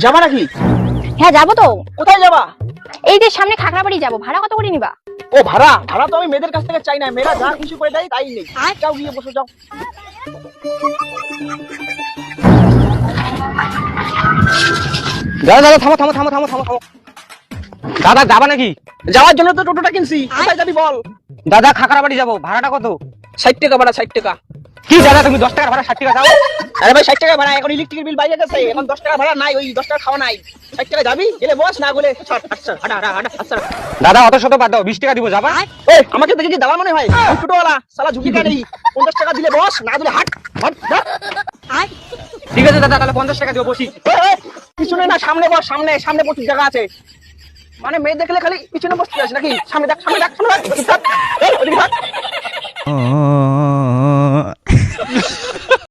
যাবা নাকি? হ্যাঁ যাবো তো। কোথায় যাবা? এই যে সামনে খাগড়াবাড়ি যাবো, ভাড়া কত করে নিবা? ও ভাড়া ভাড়া তো আমি মেয়েদের কাছ থেকে চাই না, মেয়েরা যা কিছু করে দেয় তাই নেই। যাও গিয়ে বসো যাও। দাদা দাদা থামো থামো থামো থামো থামো থামো। দাদা যাবা নাকি? যাওয়ার জন্য তো টোটোটা কিনছি, কোথায় যাবি বল? দাদা খাগড়াবাড়ি যাবো, ভাড়াটা কত? 60 টাকা ভাড়া, 60 টাকা। কি দাদা তুমি 10 টাকার ভাড়া 60 টাকা দাও? আরে ভাই 60 টাকা ভাড়া, এখন ইলেকট্রিক বিল বাইরে গেছে, এখন 10 টাকা ভাড়া নাই, ওই 10 টাকা খাওয়া নাই। 60 টাকা যাবি, গেলে বস, না গেলে ছাড়। আচ্ছা হাঁটা হাঁটা হাঁটা আচ্ছা। দাদা অত শত বাদ দাও, 20 টাকা দিব, যাবা? এই আমাকে দেখে কি দালাল মনে হয়? ওই টোটোওয়ালা শালা ঝুঁকি নেই, 50 টাকা দিলে বস, না দিলে হাট হাট হাট। ঠিক আছে দাদা, তাহলে 50 টাকা দিও, বসি। পিছনে না সামনে বস, সামনে সামনে প্রচুর জায়গা আছে। মানে মেয়ে দেখলে খালি পিছনে বসতে আছে নাকি? সামনে দেখ সামনে দেখ সামনে দেখ, ওদিকে থাক, এই, ওদিকে থাক।